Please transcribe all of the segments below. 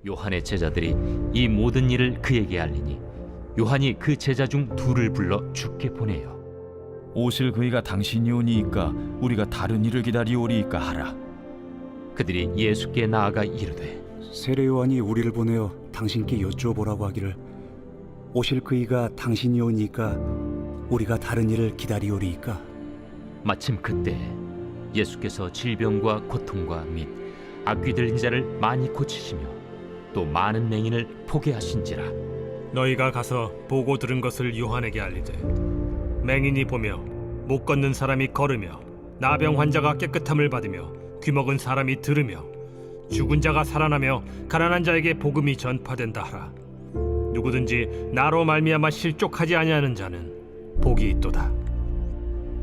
요한의 제자들이 이 모든 일을 그에게 알리니 요한이 그 제자 중 둘을 불러 주께 보내요. 오실 그이가 당신이 오니이까 우리가 다른 일을 기다리오리이까 하라. 그들이 예수께 나아가 이르되 세례 요한이 우리를 보내어 당신께 여쭈어보라고 하기를 오실 그이가 당신이 오니까 우리가 다른 일을 기다리오리이까. 마침 그때 예수께서 질병과 고통과 및 악귀 들린 자를 많이 고치시며 또 많은 맹인을 보게 하신지라. 너희가 가서 보고 들은 것을 요한에게 알리되 맹인이 보며 못 걷는 사람이 걸으며 나병 환자가 깨끗함을 받으며 귀먹은 사람이 들으며 죽은 자가 살아나며 가난한 자에게 복음이 전파된다 하라. 누구든지 나로 말미암아 실족하지 아니하는 자는 복이 있도다.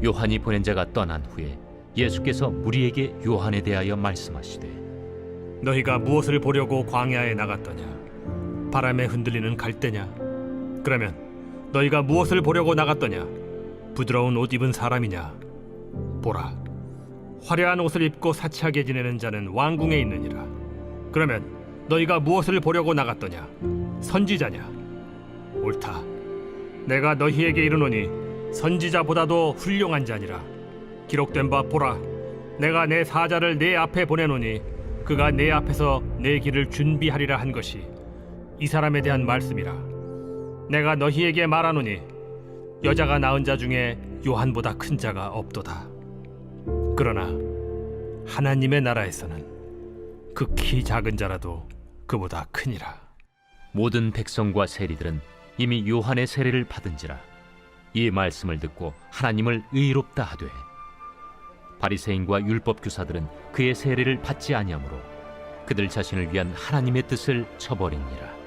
요한이 보낸 자가 떠난 후에 예수께서 무리에게 요한에 대하여 말씀하시되 너희가 무엇을 보려고 광야에 나갔더냐? 바람에 흔들리는 갈대냐? 그러면 너희가 무엇을 보려고 나갔더냐? 부드러운 옷 입은 사람이냐? 보라, 화려한 옷을 입고 사치하게 지내는 자는 왕궁에 있느니라. 그러면 너희가 무엇을 보려고 나갔더냐? 선지자냐? 옳다. 내가 너희에게 이르노니 선지자보다도 훌륭한 자니라. 기록된 바 보라, 내가 내 사자를 내 앞에 보내노니 그가 내 앞에서 내 길을 준비하리라 한 것이 이 사람에 대한 말씀이라. 내가 너희에게 말하노니 여자가 낳은 자 중에 요한보다 큰 자가 없도다. 그러나 하나님의 나라에서는 극히 작은 자라도 그보다 크니라. 모든 백성과 세리들은 이미 요한의 세례를 받은지라. 이 말씀을 듣고 하나님을 의롭다 하되 바리새인과 율법 교사들은 그의 세례를 받지 아니하므로 그들 자신을 위한 하나님의 뜻을 저버리니라.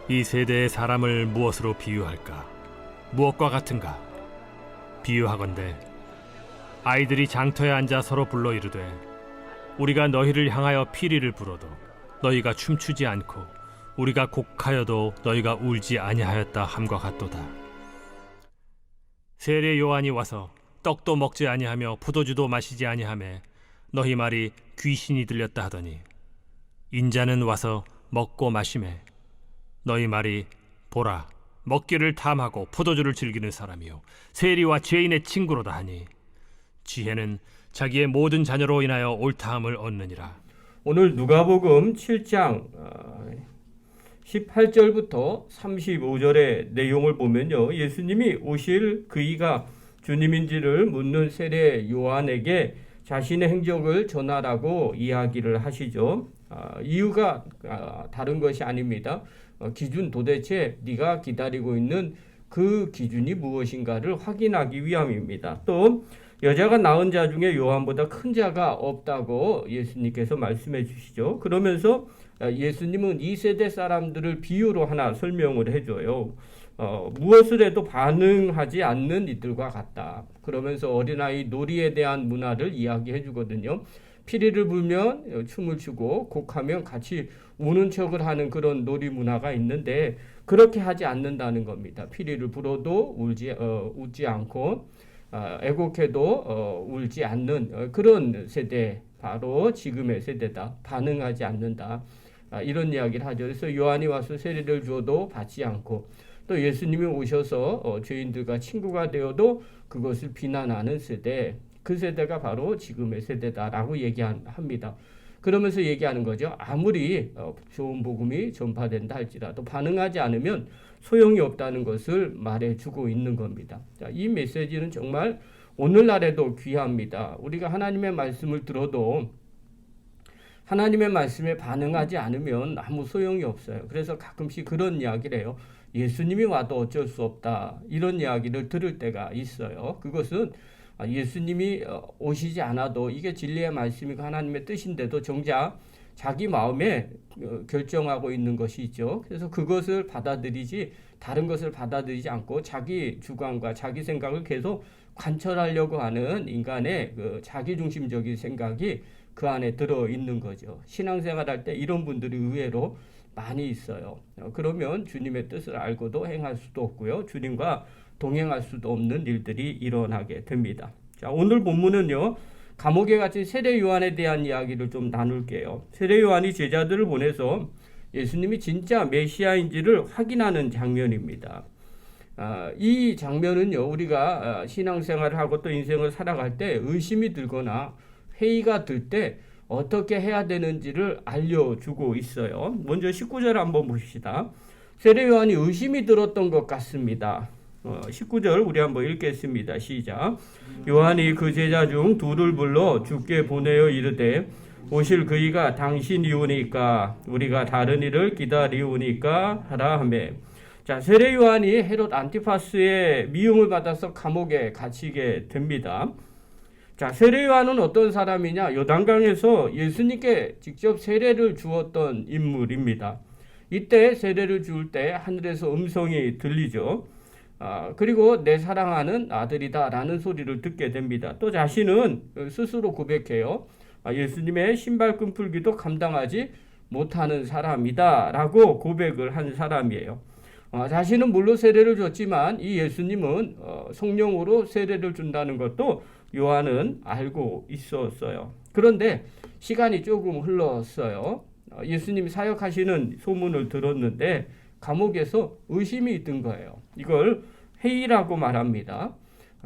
이 세대의 사람을 무엇으로 비유할까? 무엇과 같은가? 비유하건대 아이들이 장터에 앉아 서로 불러 이르되 우리가 너희를 향하여 피리를 불어도 너희가 춤추지 않고 우리가 곡하여도 너희가 울지 아니하였다 함과 같도다. 세례 요한이 와서 떡도 먹지 아니하며 포도주도 마시지 아니하매 너희 말이 귀신이 들렸다 하더니 인자는 와서 먹고 마시매 너희 말이 보라, 먹기를 탐하고 포도주를 즐기는 사람이요 세리와 죄인의 친구로다 하니 지혜는 자기의 모든 자녀로 인하여 옳다함을 얻느니라. 오늘 누가복음 7장 18절부터 35절의 내용을 보면요, 예수님이 오실 그이가 주님인지를 묻는 세례 요한에게 자신의 행적을 전하라고 이야기를 하시죠. 이유가 다른 것이 아닙니다. 기준, 도대체 네가 기다리고 있는 그 기준이 무엇인가를 확인하기 위함입니다. 또 여자가 낳은 자 중에 요한보다 큰 자가 없다고 예수님께서 말씀해 주시죠. 그러면서 예수님은 이 세대 사람들을 비유로 하나 설명을 해줘요. 무엇을 해도 반응하지 않는 이들과 같다. 그러면서 어린아이 놀이에 대한 문화를 이야기해 주거든요. 피리를 불면 춤을 추고 곡하면 같이 우는 척을 하는 그런 놀이 문화가 있는데 그렇게 하지 않는다는 겁니다. 피리를 불어도 웃지 않고 애곡해도 울지 않는 그런 세대, 바로 지금의 세대다. 반응하지 않는다. 이런 이야기를 하죠. 그래서 요한이 와서 세례를 주어도 받지 않고 또 예수님이 오셔서 죄인들과 친구가 되어도 그것을 비난하는 세대, 그 세대가 바로 지금의 세대다라고 얘기합니다. 그러면서 얘기하는 거죠. 아무리 좋은 복음이 전파된다 할지라도 반응하지 않으면 소용이 없다는 것을 말해주고 있는 겁니다. 자, 이 메시지는 정말 오늘날에도 귀합니다. 우리가 하나님의 말씀을 들어도 하나님의 말씀에 반응하지 않으면 아무 소용이 없어요. 그래서 가끔씩 그런 이야기를 해요. 예수님이 와도 어쩔 수 없다. 이런 이야기를 들을 때가 있어요. 그것은 예수님이 오시지 않아도 이게 진리의 말씀이고 하나님의 뜻인데도 정작 자기 마음에 결정하고 있는 것이 있죠. 그래서 그것을 받아들이지 다른 것을 받아들이지 않고 자기 주관과 자기 생각을 계속 관철하려고 하는 인간의 그 자기중심적인 생각이 그 안에 들어있는 거죠. 신앙생활 할 때 이런 분들이 의외로 많이 있어요. 그러면 주님의 뜻을 알고도 행할 수도 없고요. 주님과 동행할 수도 없는 일들이 일어나게 됩니다. 자, 오늘 본문은요, 감옥에 갇힌 세례 요한에 대한 이야기를 좀 나눌게요. 세례 요한이 제자들을 보내서 예수님이 진짜 메시아인지를 확인하는 장면입니다. 이 장면은요, 우리가 신앙생활을 하고 또 인생을 살아갈 때 의심이 들거나 회의가 들 때 어떻게 해야 되는지를 알려주고 있어요. 먼저 19절 한번 봅시다. 세례 요한이 의심이 들었던 것 같습니다. 19절 우리 한번 읽겠습니다. 시작. 요한이 그 제자 중 둘을 불러 주께 보내어 이르되 오실 그이가 당신이오니까 우리가 다른 이를 기다리오니까 하라 하매. 자, 세례 요한이 헤롯 안티파스의 미움을 받아서 감옥에 갇히게 됩니다. 자, 세례 요한은 어떤 사람이냐? 요단강에서 예수님께 직접 세례를 주었던 인물입니다. 이때 세례를 줄 때 하늘에서 음성이 들리죠. 그리고 내 사랑하는 아들이다 라는 소리를 듣게 됩니다. 또 자신은 스스로 고백해요. 예수님의 신발끈 풀기도 감당하지 못하는 사람이다 라고 고백을 한 사람이에요. 자신은 물로 세례를 줬지만 이 예수님은 성령으로 세례를 준다는 것도 요한은 알고 있었어요. 그런데 시간이 조금 흘렀어요. 예수님이 사역하시는 소문을 들었는데 감옥에서 의심이 든 거예요. 이걸 회의라고 말합니다.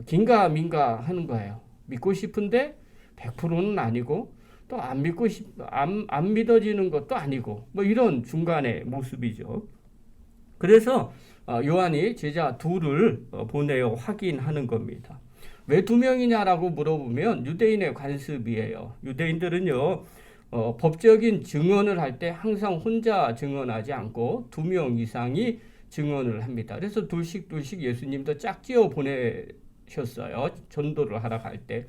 긴가민가 하는 거예요. 믿고 싶은데 100%는 아니고 또 안 믿어지는 것도 아니고 뭐 이런 중간의 모습이죠. 그래서 요한이 제자 둘을 보내어 확인하는 겁니다. 왜 2명이냐라고 물어보면 유대인의 관습이에요. 유대인들은요, 법적인 증언을 할 때 항상 혼자 증언하지 않고 2명 이상이 증언을 합니다. 그래서 둘씩 예수님도 짝지어 보내셨어요. 전도를 하러 갈 때.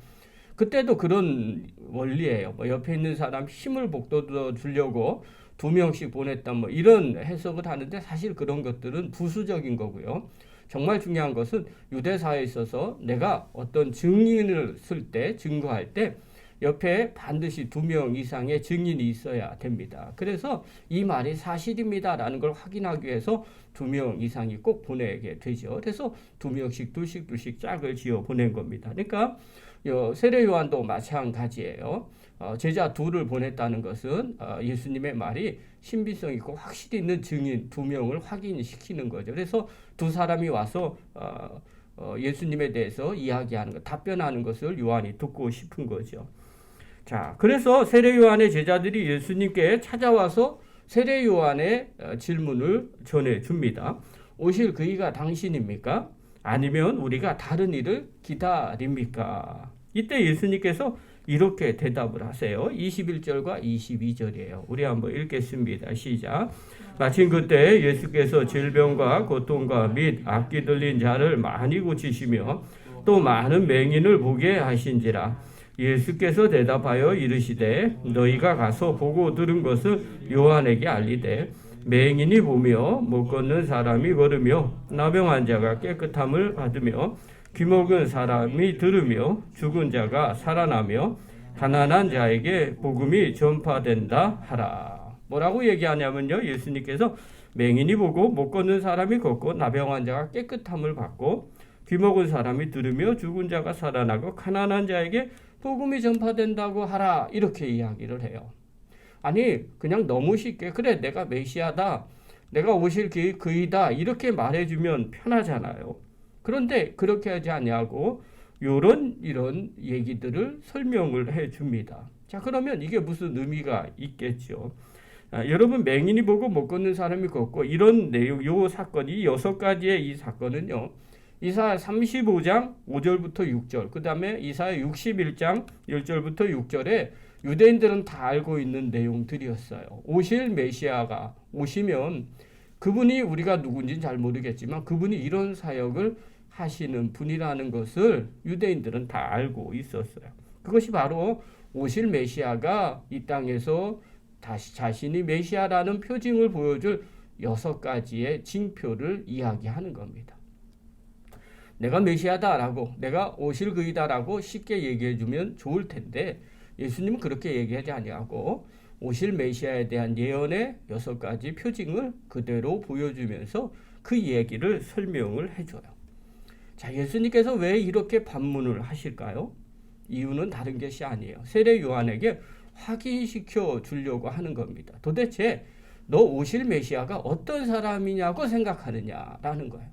그때도 그런 원리예요. 옆에 있는 사람 힘을 북돋워 주려고 2명씩 보냈다 이런 해석을 하는데 사실 그런 것들은 부수적인 거고요. 정말 중요한 것은 유대사에 있어서 내가 어떤 증인을 쓸 때, 증거할 때 옆에 반드시 2명 이상의 증인이 있어야 됩니다. 그래서 이 말이 사실입니다라는 걸 확인하기 위해서 2명 이상이 꼭 보내게 되죠. 그래서 2명씩 둘씩 짝을 지어 보낸 겁니다. 그러니까 세례 요한도 마찬가지예요. 제자 둘을 보냈다는 것은 예수님의 말이 신빙성 있고 확실히 있는 증인 2명을 확인시키는 거죠. 그래서 두 사람이 와서 예수님에 대해서 이야기하는 것, 답변하는 것을 요한이 듣고 싶은 거죠. 자, 그래서 세례 요한의 제자들이 예수님께 찾아와서 세례 요한의 질문을 전해줍니다. 오실 그이가 당신입니까? 아니면 우리가 다른 이를 기다립니까? 이때 예수님께서 이렇게 대답을 하세요. 21절과 22절이에요. 우리 한번 읽겠습니다. 시작. 마침 그때 예수께서 질병과 고통과 및 악기 들린 자를 많이 고치시며 또 많은 맹인을 보게 하신지라. 예수께서 대답하여 이르시되 너희가 가서 보고 들은 것을 요한에게 알리되 맹인이 보며 못 걷는 사람이 걸으며 나병 자가 깨끗함을 받으며 귀먹은 사람이 들으며 죽은 자가 살아나며 가난한 자에게 복음이 전파된다 하라. 뭐라고 얘기하냐면요, 예수님께서 맹인이 보고 못 걷는 사람이 걷고 나병 자가 깨끗함을 받고 귀먹은 사람이 들으며 죽은 자가 살아나고 가난한 자에게 복음이 전파된다고 하라, 이렇게 이야기를 해요. 아니 그냥 너무 쉽게 그래 내가 메시아다, 내가 오실 그이다 이렇게 말해주면 편하잖아요. 그런데 그렇게 하지 않냐고 이런 얘기들을 설명을 해줍니다. 자, 그러면 이게 무슨 의미가 있겠죠? 여러분, 맹인이 보고 못 걷는 사람이 걷고 이런 내용, 요 사건이 6가지의 이 사건은요, 이사야 35장 5절부터 6절, 그 다음에 이사야 61장 1절부터 6절에 유대인들은 다 알고 있는 내용들이었어요. 오실 메시아가 오시면 그분이 우리가 누군지는 잘 모르겠지만 그분이 이런 사역을 하시는 분이라는 것을 유대인들은 다 알고 있었어요. 그것이 바로 오실 메시아가 이 땅에서 다시 자신이 메시아라는 표징을 보여줄 6가지의 징표를 이야기하는 겁니다. 내가 메시아다라고, 내가 오실 그이다라고 쉽게 얘기해주면 좋을 텐데 예수님은 그렇게 얘기하지 아니하고 오실 메시아에 대한 예언의 6가지 표징을 그대로 보여주면서 그 얘기를 설명을 해줘요. 자, 예수님께서 왜 이렇게 반문을 하실까요? 이유는 다른 것이 아니에요. 세례 요한에게 확인시켜 주려고 하는 겁니다. 도대체 너 오실 메시아가 어떤 사람이냐고 생각하느냐라는 거예요.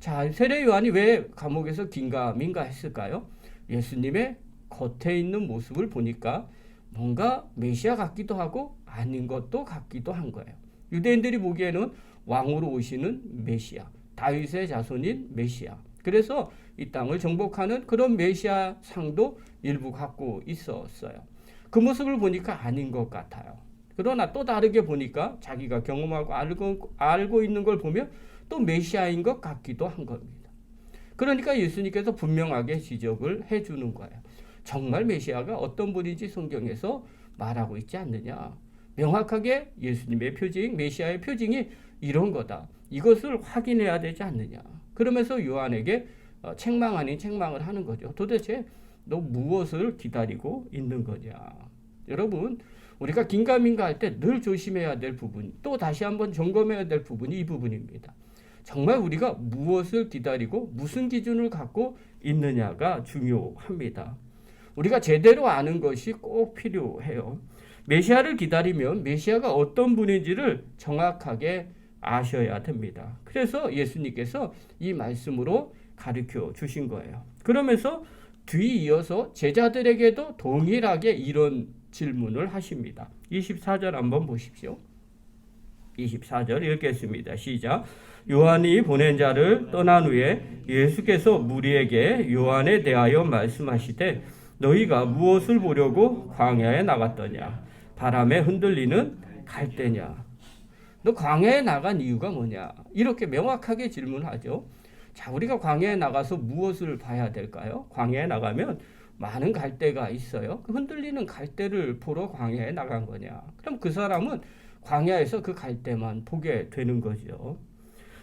자, 세례 요한이 왜 감옥에서 긴가민가 했을까요? 예수님의 겉에 있는 모습을 보니까 뭔가 메시아 같기도 하고 아닌 것도 같기도 한 거예요. 유대인들이 보기에는 왕으로 오시는 메시아, 다윗의 자손인 메시아. 그래서 이 땅을 정복하는 그런 메시아 상도 일부 갖고 있었어요. 그 모습을 보니까 아닌 것 같아요. 그러나 또 다르게 보니까 자기가 경험하고 알고 있는 걸 보면 또 메시아인 것 같기도 한 겁니다. 그러니까 예수님께서 분명하게 지적을 해주는 거예요. 정말 메시아가 어떤 분인지 성경에서 말하고 있지 않느냐. 명확하게 예수님의 표징, 메시아의 표징이 이런 거다. 이것을 확인해야 되지 않느냐. 그러면서 요한에게 책망 아닌 책망을 하는 거죠. 도대체 너 무엇을 기다리고 있는 거냐. 여러분, 우리가 긴가민가 할 때 늘 조심해야 될 부분, 또 다시 한번 점검해야 될 부분이 이 부분입니다. 정말 우리가 무엇을 기다리고 무슨 기준을 갖고 있느냐가 중요합니다. 우리가 제대로 아는 것이 꼭 필요해요. 메시아를 기다리면 메시아가 어떤 분인지를 정확하게 아셔야 됩니다. 그래서 예수님께서 이 말씀으로 가르쳐 주신 거예요. 그러면서 뒤이어서 제자들에게도 동일하게 이런 질문을 하십니다. 24절 한번 보십시오. 24절 읽겠습니다. 시작. 요한이 보낸 자를 떠난 후에 예수께서 무리에게 요한에 대하여 말씀하시되 너희가 무엇을 보려고 광야에 나갔더냐? 바람에 흔들리는 갈대냐? 너 광야에 나간 이유가 뭐냐? 이렇게 명확하게 질문하죠. 자, 우리가 광야에 나가서 무엇을 봐야 될까요? 광야에 나가면 많은 갈대가 있어요. 그 흔들리는 갈대를 보러 광야에 나간 거냐? 그럼 그 사람은 광야에서 그 갈대만 보게 되는 거죠.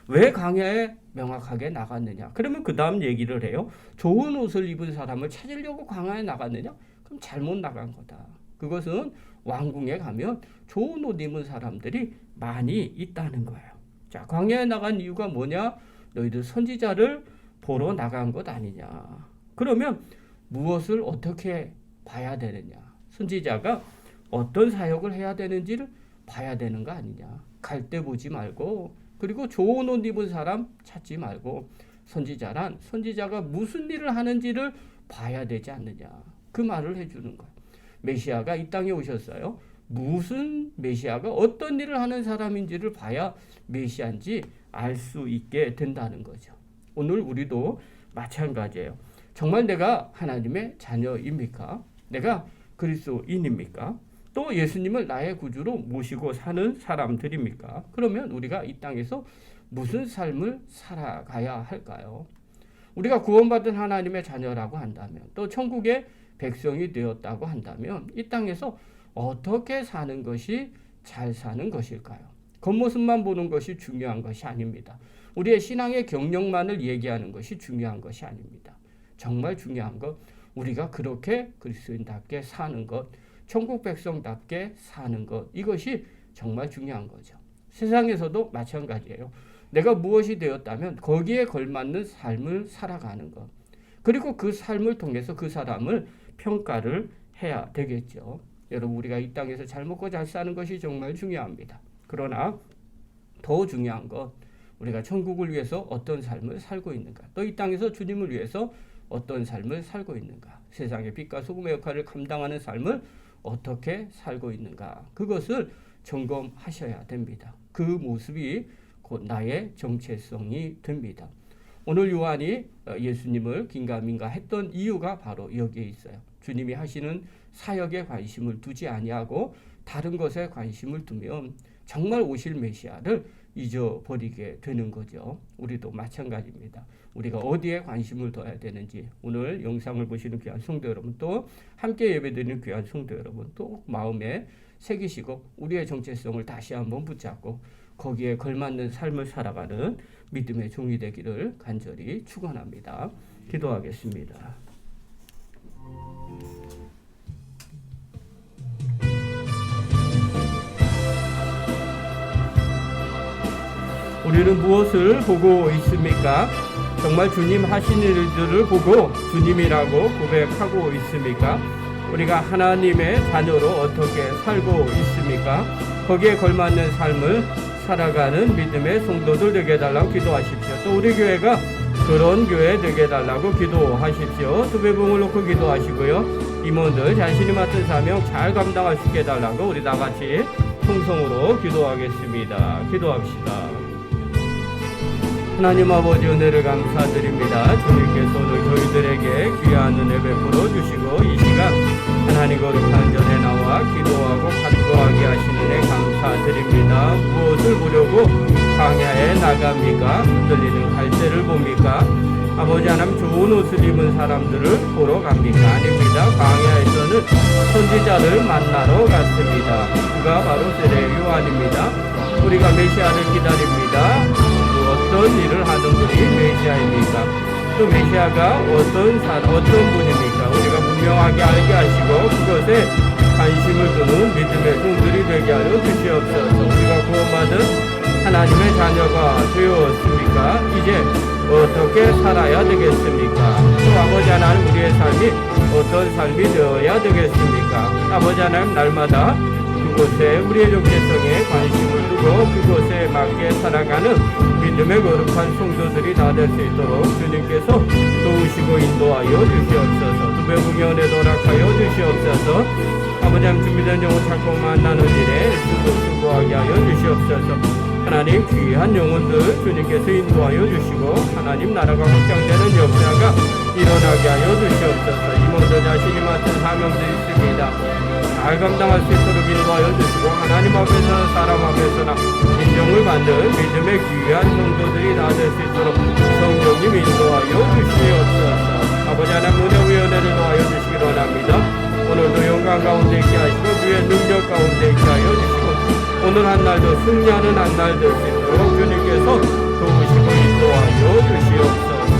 왜 광야에 명확하게 나갔느냐? 그러면 그 다음 얘기를 해요. 좋은 옷을 입은 사람을 찾으려고 광야에 나갔느냐? 그럼 잘못 나간 거다. 그것은 왕궁에 가면 좋은 옷 입은 사람들이 많이 있다는 거예요. 자, 광야에 나간 이유가 뭐냐? 너희들 선지자를 보러 나간 것 아니냐? 그러면 무엇을 어떻게 봐야 되느냐? 선지자가 어떤 사역을 해야 되는지를 봐야 되는 거 아니냐? 갈대 보지 말고, 그리고 좋은 옷 입은 사람 찾지 말고, 선지자란 선지자가 무슨 일을 하는지를 봐야 되지 않느냐? 그 말을 해주는 거예요. 메시아가 이 땅에 오셨어요. 무슨 메시아가 어떤 일을 하는 사람인지를 봐야 메시아인지 알 수 있게 된다는 거죠. 오늘 우리도 마찬가지예요. 정말 내가 하나님의 자녀입니까? 내가 그리스도인입니까? 또 예수님을 나의 구주로 모시고 사는 사람들입니까? 그러면 우리가 이 땅에서 무슨 삶을 살아가야 할까요? 우리가 구원받은 하나님의 자녀라고 한다면, 또 천국의 백성이 되었다고 한다면 이 땅에서 어떻게 사는 것이 잘 사는 것일까요? 겉모습만 보는 것이 중요한 것이 아닙니다. 우리의 신앙의 경력만을 얘기하는 것이 중요한 것이 아닙니다. 정말 중요한 것, 우리가 그렇게 그리스도인답게 사는 것, 천국 백성답게 사는 것, 이것이 정말 중요한 거죠. 세상에서도 마찬가지예요. 내가 무엇이 되었다면 거기에 걸맞는 삶을 살아가는 것, 그리고 그 삶을 통해서 그 사람을 평가를 해야 되겠죠. 여러분, 우리가 이 땅에서 잘 먹고 잘 사는 것이 정말 중요합니다. 그러나 더 중요한 것, 우리가 천국을 위해서 어떤 삶을 살고 있는가, 또 이 땅에서 주님을 위해서 어떤 삶을 살고 있는가, 세상의 빛과 소금의 역할을 감당하는 삶을 어떻게 살고 있는가, 그것을 점검하셔야 됩니다. 그 모습이 곧 나의 정체성이 됩니다. 오늘 요한이 예수님을 긴가민가 했던 이유가 바로 여기에 있어요. 주님이 하시는 사역에 관심을 두지 아니하고 다른 것에 관심을 두면 정말 오실 메시아를 잊어버리게 되는 거죠. 우리도 마찬가지입니다. 우리가 어디에 관심을 둬야 되는지, 오늘 영상을 보시는 귀한 성도 여러분, 또 함께 예배드리는 귀한 성도 여러분, 또 마음에 새기시고 우리의 정체성을 다시 한번 붙잡고 거기에 걸맞는 삶을 살아가는 믿음의 종이 되기를 간절히 축원합니다. 기도하겠습니다. 우리는 무엇을 보고 있습니까? 정말 주님 하신 일들을 보고 주님이라고 고백하고 있습니까? 우리가 하나님의 자녀로 어떻게 살고 있습니까? 거기에 걸맞는 삶을 살아가는 믿음의 성도들 되게 해달라고 기도하십시오. 또 우리 교회가 그런 교회 되게 해달라고 기도하십시오. 두 배 봉을 놓고 기도하시고요. 임원들 자신이 맡은 사명 잘 감당할 수 있게 해달라고 우리 다 같이 통성으로 기도하겠습니다. 기도합시다. 하나님 아버지 은혜를 감사드립니다. 주님께서 오늘 저희들에게 귀한 은혜 베풀어 주시고 이 시간 하나님 거룩한 전에 나와 기도하고 간구하게 하시는 은혜 감사드립니다. 무엇을 보려고 광야에 나갑니까? 흔들리는 갈대를 봅니까? 아버지 하나님 좋은 옷을 입은 사람들을 보러 갑니까? 아닙니다. 광야에서는 선지자를 만나러 갔습니다. 그가 바로 세례 요한입니다. 우리가 메시아를 기다립니다. 어떤 일을 하는 분이 메시아입니까? 또 메시아가 어떤 분입니까? 우리가 분명하게 알게 하시고 그것에 관심을 두는 믿음의 종들이 되게 하여 주시옵소서. 우리가 구원받은 하나님의 자녀가 되었습니까? 이제 어떻게 살아야 되겠습니까? 또 아버지 하나님 우리의 삶이 어떤 삶이 되어야 되겠습니까? 아버지 하나님 날마다 그곳에 우리의 정체성에 관심을 두고 그곳에 맞게 살아가는 믿음의 거룩한 성도들이 다 될 수 있도록 주님께서 도우시고 인도하여 주시옵소서. 두 배 공연에 도락하여 주시옵소서. 아버지 하나님 준비된 영혼 찾고 만나는 일에 수고하게 하여 주시옵소서. 하나님 귀한 영혼들 주님께서 인도하여 주시고 하나님 나라가 확장되는 역사가 일어나게 하여 주시옵소서. 임원들 자신이 맡은 사명들이 있습니다. 잘 감당할 수 있도록 인도하여 주시고 하나님 앞에서 사람 앞에서나 인정을 받는 믿음의 귀한 성도들이 다 될 수 있도록 성령님 인도하여 주시옵소서. 아버지 하나님 은혜의 은혜를 더하여 주시기 원합니다. 오늘도 영광 가운데 있게 하시고 주의 능력 가운데 있게 하여 주시고 오늘 한 날도 승리하는 한 날 될 수 있도록 주님께서 도우시고 인도하여 주시옵소서.